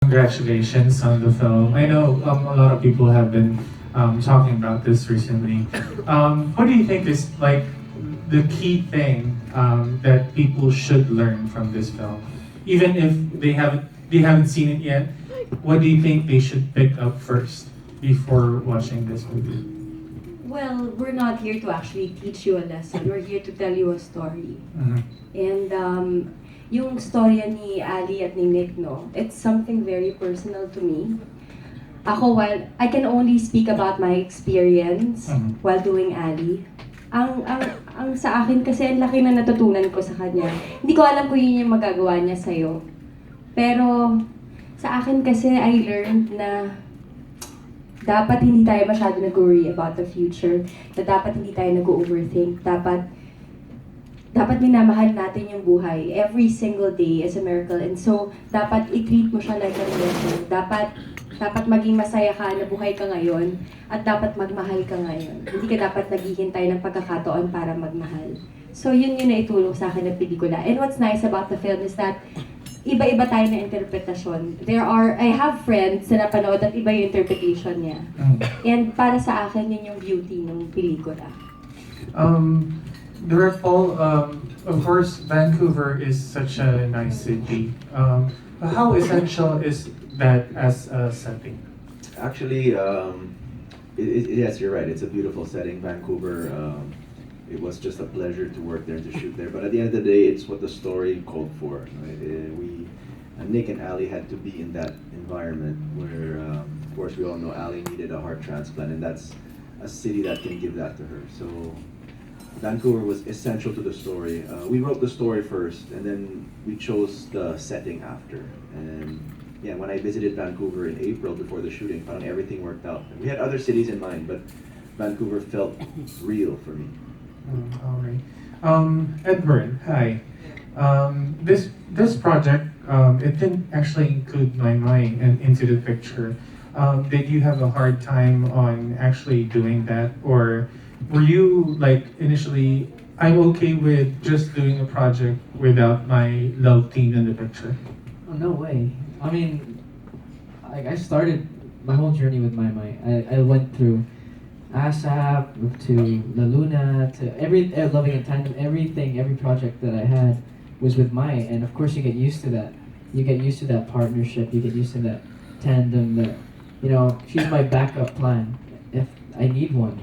Congratulations on the film. I know a lot of people have been talking about this recently. What do you think is like the key thing that people should learn from this film, even if they haven't seen it yet? What do you think they should pick up first before watching this movie? Well, we're not here to actually teach you a lesson. We're here to tell you a story. Mhm. And yung storya ni Ali at ni Nick, no, it's something very personal to me. Ako, while I can only speak about my experience while doing Ali, ang sa akin kasi ang laki na natutunan ko sa kanya. Hindi ko alam kung yun yung magagawa niya sa'yo. Pero sa akin kasi I learned na dapat hindi tayo masyado nag-worry about the future, na dapat hindi tayo nag-overthink, dapat minamahal natin yung buhay. Every single day is a miracle, and so dapat i-treat mo siya like a blessing. Dapat maging masaya ka na buhay ka ngayon, at dapat magmahal ka ngayon. Hindi ka dapat naghihintay ng pagkakataon para magmahal. So yun na itulong sa akin ng pelikula. And what's nice about the film is that iba-iba tayo na interpretasyon. I have friends na napanood at iba yung interpretation niya. And para sa akin, yun yung beauty ng pelikula. Paul, of course, Vancouver is such a nice city. How essential is that as a setting? Actually, yes, you're right. It's a beautiful setting, Vancouver. It was just a pleasure to work there and to shoot there. But at the end of the day, it's what the story called for. Right? Nick and Ali had to be in that environment where, of course, we all know Ali needed a heart transplant, and that's a city that can give that to her. So Vancouver was essential to the story. We wrote the story first, and then we chose the setting after. And yeah, when I visited Vancouver in April before the shooting, found everything worked out. We had other cities in mind, but Vancouver felt real for me. All right. Edward, hi. This project, it didn't actually include my mind into the picture. Did you have a hard time on actually doing that, or were you like initially, I'm okay with just doing a project without my love team in the picture? Oh, no way. I mean, I started my whole journey with my mind. I went through ASAP to La Luna to Loving in Tandem, everything, every project that I had was with Mai, and of course you get used to that. You get used to that partnership. You get used to that tandem. That she's my backup plan if I need one.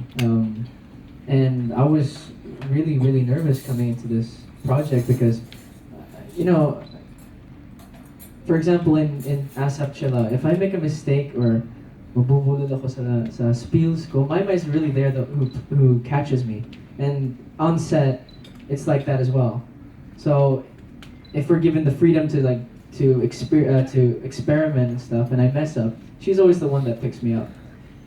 And I was really, really nervous coming into this project because, for example, in ASAP Chilla, if I make a mistake or mabubulol ako sa spills ko, Maima is really there who catches me. And on set, it's like that as well. So if we're given the freedom to experiment and stuff, and I mess up, she's always the one that picks me up.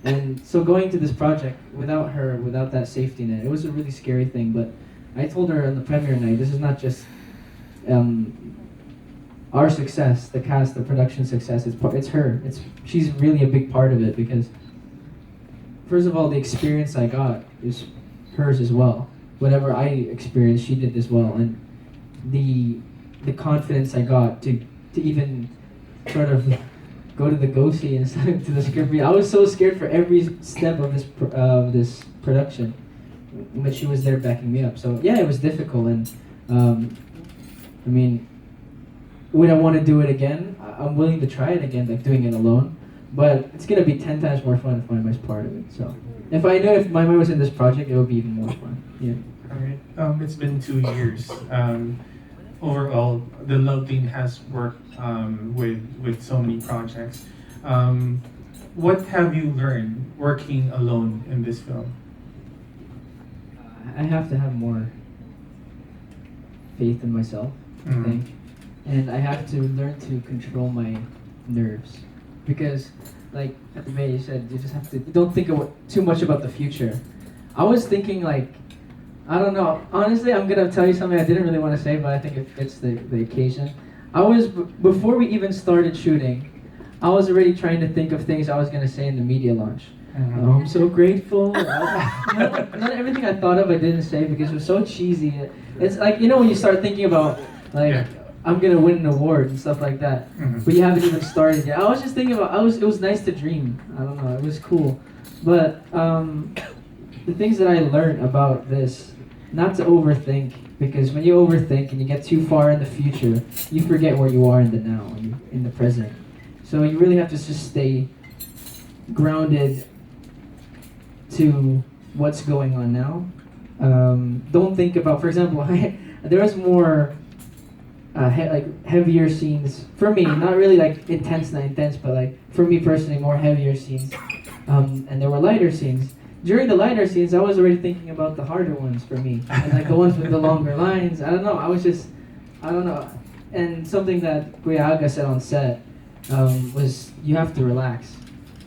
And so going to this project without her, without that safety net, it was a really scary thing. But I told her on the premiere night, this is not just our success, the cast, the production success. It's her. She's really a big part of it because, first of all, the experience I got is hers as well. Whatever I experienced, she did as well, and the confidence I got to even sort of go to the go-see and to the script read. I was so scared for every step of this production, but she was there backing me up. So yeah, it was difficult, and I mean, would I want to do it again? I'm willing to try it again, like doing it alone. But it's gonna be 10 times more fun if Maimai's part of it. So if I knew if Maimai was in this project, it would be even more fun. Yeah. All right. It's been 2 years. Overall, the love team has worked with so many projects. What have you learned working alone in this film? I have to have more faith in myself, I think. And I have to learn to control my nerves. Because, like at the May, you said, you just have to, don't think too much about the future. I was thinking I don't know. Honestly, I'm gonna tell you something I didn't really want to say, but I think it fits the occasion. Before we even started shooting, I was already trying to think of things I was gonna say in the media launch. I'm so grateful. Not everything I thought of I didn't say because it was so cheesy. It's like, when you start thinking about I'm gonna win an award and stuff like that. Mhm. But you haven't even started yet. I was just thinking about. It was nice to dream. I don't know. It was cool, but the things that I learned about this, not to overthink, because when you overthink and you get too far in the future, you forget where you are in the now, in the present. So you really have to just stay grounded to what's going on now. Don't think about, for example, there was more like heavier scenes for me, not really like intense, but like for me personally, more heavier scenes. And there were lighter scenes. During the lighter scenes, I was already thinking about the harder ones for me, and like the ones with the longer lines. I don't know. I don't know. And something that Kuya Aga said on set was you have to relax.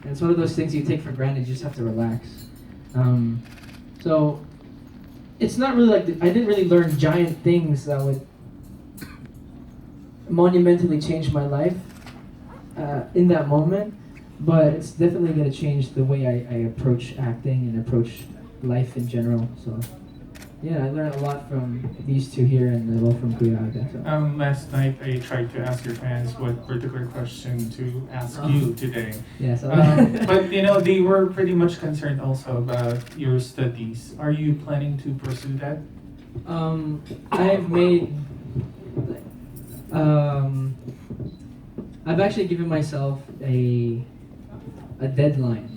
And it's one of those things you take for granted. You just have to relax. So it's not really like I didn't really learn giant things that would monumentally change my life in that moment, but it's definitely going to change the way I approach acting and approach life in general. So yeah, I learned a lot from these two here and a lot from Kuya Aga. So. Last night I tried to ask your fans what particular question to ask you today. Yeah, so But they were pretty much concerned also about your studies. Are you planning to pursue that? I've made I've actually given myself a deadline.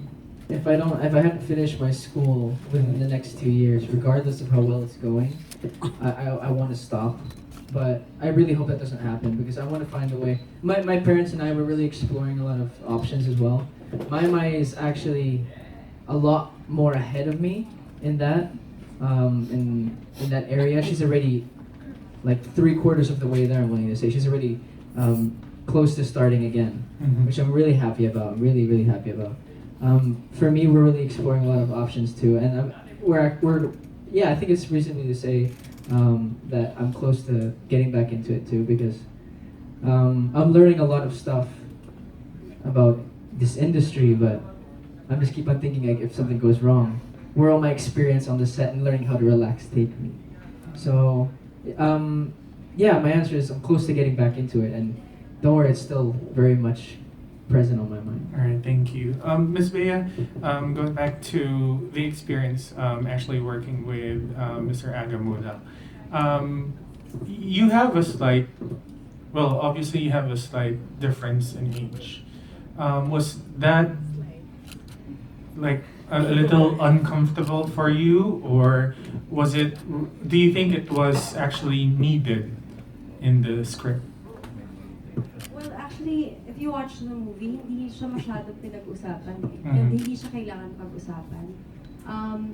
If I haven't finished my school within the next 2 years, regardless of how well it's going, I want to stop. But I really hope that doesn't happen because I want to find a way. My parents and I were really exploring a lot of options as well. My Mai is actually a lot more ahead of me in that in that area. She's already like 3/4 of the way there. I'm willing to say she's already close to starting again, which I'm really happy about. Really happy about. For me, we're really exploring a lot of options too, and I think it's reasonable to say that I'm close to getting back into it too because I'm learning a lot of stuff about this industry, but I'm just keep on thinking like if something goes wrong, where all my experience on the set and learning how to relax take me. So yeah, my answer is I'm close to getting back into it, and don't worry, it's still very much present on my mind. All right, thank you. Ms. Bea, going back to the experience actually working with Mr. Aga Muhlach, you have a slight, well, obviously you have a slight difference in age. Was that like a little uncomfortable for you, or do you think it was actually needed in the script? Well, actually, if you watch the movie, hindi siya masyadong pinag-usapan. Mhm. And hindi siya kailangan pag-usapan.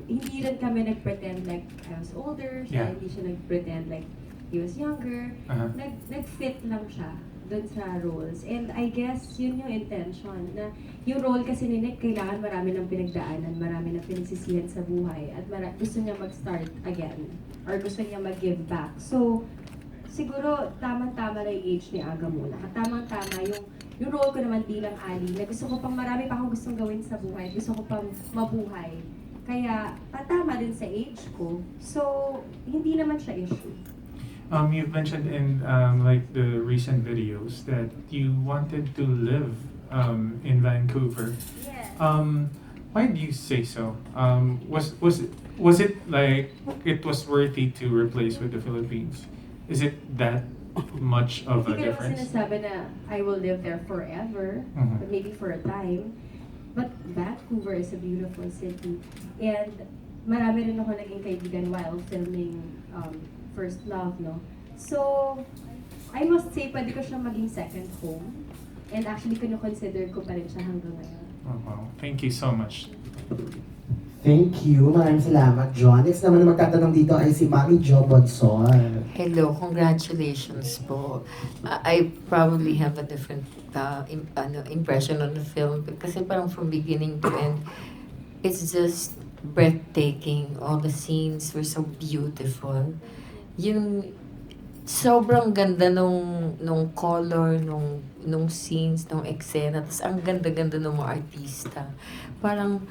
Hindi rin kami nag-pretend like I was older. Yeah. Hindi siya nag-pretend like he was younger. Uh-huh. Nag-fit lang siya dun sa roles. And I guess yun yung intention. Na yung role kasi ni Nick, kailangan marami ng pinagdaanan, marami ng pinagsisihan sa buhay. At gusto niya mag-start again. Or gusto niya mag-give back. So, siguro tamang-tama na yung age ni Aga muna. At tamang-tama yung role ko naman bilang Ali na gusto ko pang marami pa akong gustong gawin sa buhay. Gusto ko pang mabuhay. Kaya patama din sa age ko. So, hindi naman siya issue. You've mentioned in like the recent videos that you wanted to live in Vancouver. Yes. Why do you say so? Was it like it was worthy to replace with the Philippines? Is it that much of a Hindi ko naman difference? sinasabi na I will live there forever, Mhm. but maybe for a time. But Vancouver is a beautiful city. And marami rin ako naging kaibigan while filming First Love, no? So, I must say, pwede ko siyang maging second home. And actually, consider ko pa rin siya hanggang ngayon. Oh, wow. Thank you so much. Thank you. Maraming salamat, John. Next naman na magtatanong dito ay si Mami Jo Bonson. Hello, congratulations po. I probably have a different impression on the film kasi parang from beginning to end, it's just breathtaking. All the scenes were so beautiful. Yung sobrang ganda nung color, nung scenes, nung eksena. Tapos ang ganda-ganda ng mga artista. Parang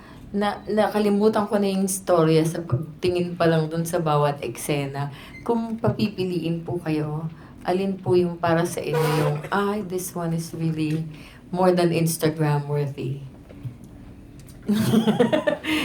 nakalimutan ko na yung storya sa pagtingin pa lang dun sa bawat eksena. Kung papipiliin po kayo, alin po yung para sa inyo yung, this one is really more than Instagram worthy?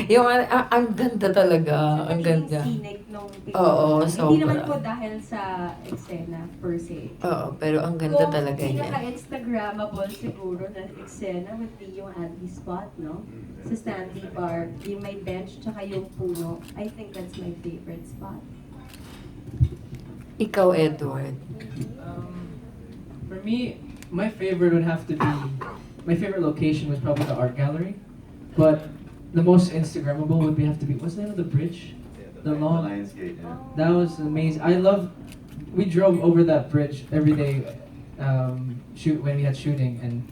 Yung ang ganda talaga, ang ganda. Scenic nung Oo, Hindi sobra. naman po dahil sa eksena per se. Oo, pero ang ganda talaga Kung niya. pinaka-Instagrammable siguro na eksena would be yung Andy spot, no? Sa Stanley Park, yung may bench tsaka yung puno. I think that's my favorite spot. Ikaw, Edward. For me, my favorite would have to be, my favorite location was probably the art gallery. But the most Instagrammable would have to be, what's the name of the bridge? The long, Lionsgate, yeah. that was amazing. We drove over that bridge every day when we had shooting, and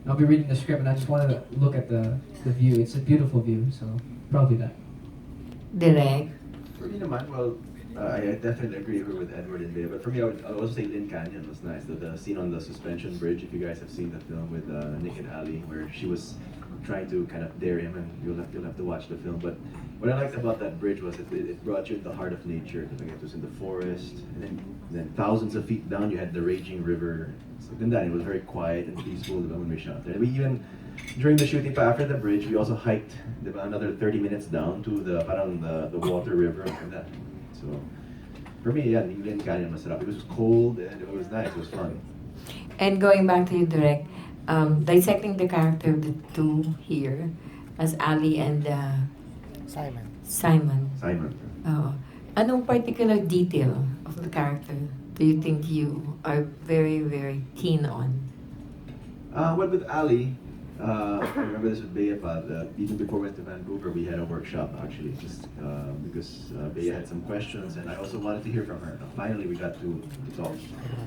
I'll be reading the script and I just wanted to look at the view. It's a beautiful view, so probably that. Direk. For me naman, well, I definitely agree with Edward and Bea, but for me, I would also say Lynn Canyon was nice. The scene on the suspension bridge, if you guys have seen the film with Nick and Ali, where she was trying to kind of dare him, and you'll have to watch the film. But what I liked about that bridge was it brought you in the heart of nature. Like it was in the forest, and then thousands of feet down, you had the raging river. So then it was very quiet and peaceful when we shot there. We even during the shooting after the bridge, we also hiked another 30 minutes down to the water river and that. So for me, yeah, Lynn Canyon masarap. It was cold and it was nice. It was fun. And going back to you, Direk, dissecting the character of the two here as Ali and Simon. Simon. Simon. Anong particular detail of the character do you think you are very, very keen on? Well, with Ali, I remember this with Bea, but even before we went to Vancouver, we had a workshop actually, just because Bea had some questions and I also wanted to hear from her. Finally, we got to talk.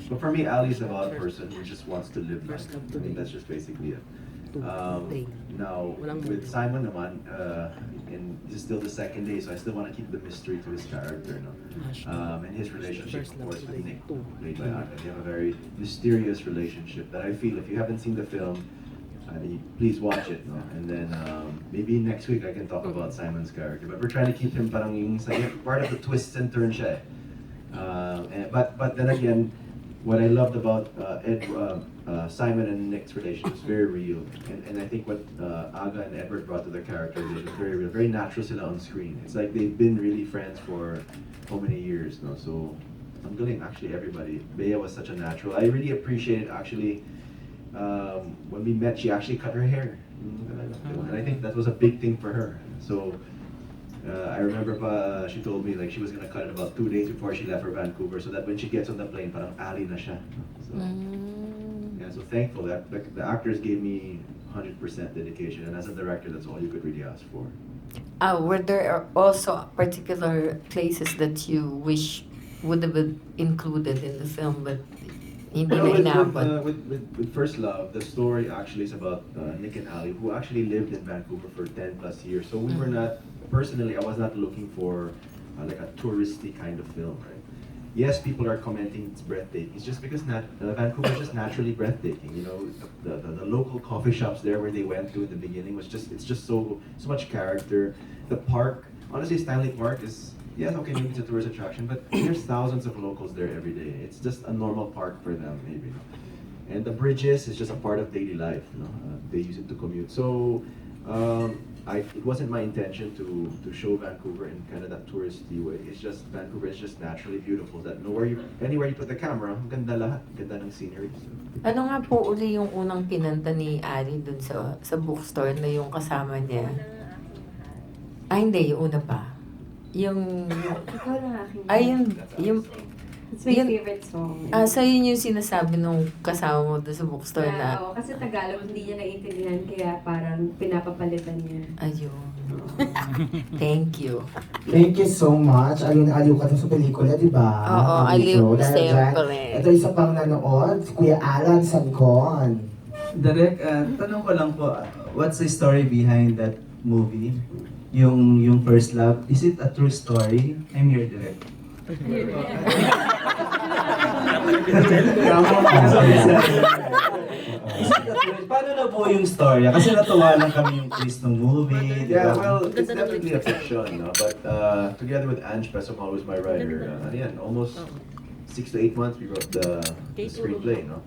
But for me, Ali is about a person who just wants to live life. I mean, that's just basically it. Now, with Simon naman, and this is still the second day, so I still want to keep the mystery to his character, no? And his relationship, of course, with Nick, played by Aga. They have a very mysterious relationship that I feel, if you haven't seen the film, please watch it, no? And then maybe next week I can talk about Simon's character. But we're trying to keep him parang yung part of the twists and turns siya. But then again, what I loved about Simon and Nick's relationship is very real, and I think what Aga and Edward brought to their character is very real, very natural sila on screen. It's like they've been really friends for how many years, no? So I'm doing actually everybody. Bea was such a natural. I really appreciated actually. When we met, she actually cut her hair, and I think that was a big thing for her. So I remember she told me like she was gonna cut it about 2 days before she left for Vancouver, so that when she gets on the plane, parang Ali na siya. So yeah, so thankful that the actors gave me 100% dedication, and as a director, that's all you could really ask for. Were there also particular places that you wish would have been included in the film, but hindi na inabot? With First Love, the story actually is about Nick and Ali, who actually lived in Vancouver for 10 plus years. So we were not, personally, I was not looking for like a touristy kind of film, right? Yes, people are commenting it's breathtaking. It's just because Vancouver is just naturally breathtaking. You know, the local coffee shops there where they went to in the beginning was it's just so much character. The park, honestly, Stanley Park is, yes, okay, maybe it's a tourist attraction, but there's thousands of locals there every day. It's just a normal park for them, maybe. And the bridges is just a part of daily life. You know? They use it to commute. So it wasn't my intention to show Vancouver in kind of that touristy way. It's just Vancouver is just naturally beautiful. That anywhere you put the camera, ganda lahat, ganda ng scenery. So. Ano nga po uli yung unang kinanta ni Ali dun sa bookstore na yung kasama niya? Hindi, yung una pa. Yung Ikaw lang aking yung It's my yun- favorite song. so yun yung sinasabi nung kasama mo doon sa bookstore Yeah, na oo, kasi Tagalog hindi niya naiintindihan kaya parang pinapapalitan niya. ayun. Thank you. Thank you so much. Ayun, aliw ka sa pelikula, di ba? Oo, aliw, siyempre. Ito isa pang nanood, si Kuya Alan Sancon. Direk, tanong ko lang po, what's the story behind that movie? Yung First Love, is it a true story? I'm here, Direk. Paano na po yung story? Kasi natuwa lang kami yung twist ng movie, di Yeah, ba? well, it's definitely a fiction, no? But together with Ange Pesomalo, who's my writer, almost 6 to 8 months, we wrote the screenplay, no?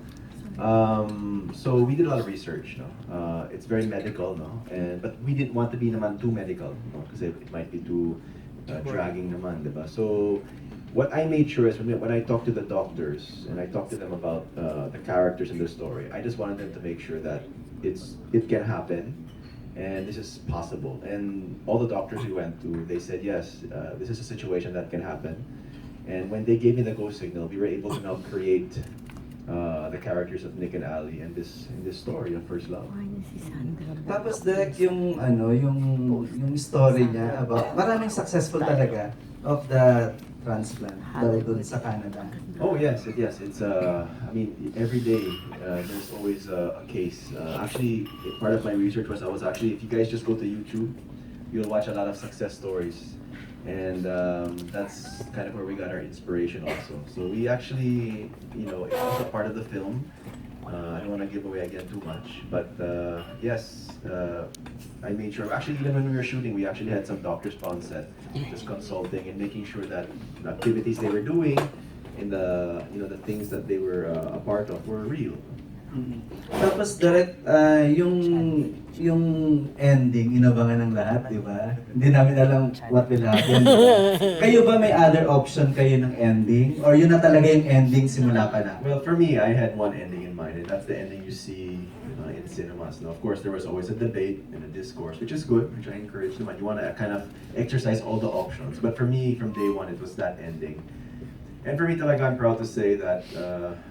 So we did a lot of research, no? It's very medical, no? But we didn't want to be naman too medical, no? Because it might be too dragging naman, diba? So what I made sure is when I talked to the doctors and I talked to them about the characters in the story, I just wanted them to make sure that it can happen and this is possible. And all the doctors we went to, they said, yes, this is a situation that can happen. And when they gave me the go signal, we were able to now create the characters of Nick and Ali in this story of First Love. Tapos direct yung yung story niya about maraming successful talaga of the transplant dun sa Canada. Oh yes, it's I mean every day there's always a case. Actually, part of my research was if you guys just go to YouTube, you'll watch a lot of success stories, and that's kind of where we got our inspiration also. So we actually, it's also part of the film. I don't want to give away again too much, but yes, I made sure. Actually, even when we were shooting, we actually had some doctors on set, just consulting and making sure that the activities they were doing, and the things that they were a part of were real. Tapos direct yung ending inabangan ng lahat, di ba? Hindi namin alam what will happen. Kayo ba may other option kayo ng ending or yun na talaga yung ending simula pa na? Well, for me, I had one ending in mind, and that's the ending you see in cinemas. Now, of course, there was always a debate and a discourse, which is good, which I encourage them. You want to kind of exercise all the options. But for me, from day one, it was that ending. And for me, talaga, I'm proud to say that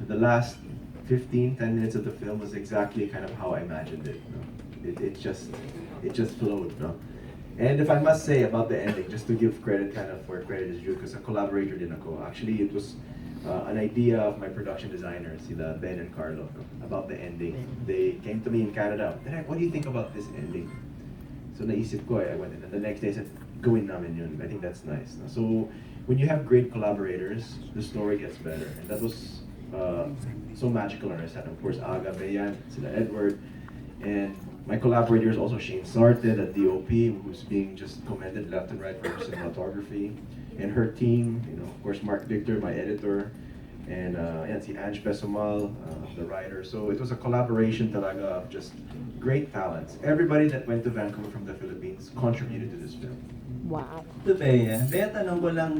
the last 10 minutes of the film was exactly kind of how I imagined it. It just flowed. And if I must say about the ending, just to give credit kind of where credit is due, because a collaborator din ako. Actually, it was an idea of my production designers, Ben and Carlo, about the ending. They came to me in Canada. What do you think about this ending? So naisip ko, I went in, and the next day I said, gawin namin yun. I think that's nice. So when you have great collaborators, the story gets better, and that was so magical on our set. Of course, Aga, Bayan, sila Edward, and my collaborator is also Shane Sarte, the DOP, who's being just commended left and right for her cinematography, and her team, of course, Mark Victor, my editor, and si Ange Pesumal, the writer. So it was a collaboration talaga of just great talents. Everybody that went to Vancouver from the Philippines contributed to this film. Wow. Ito Bea, tanong ko lang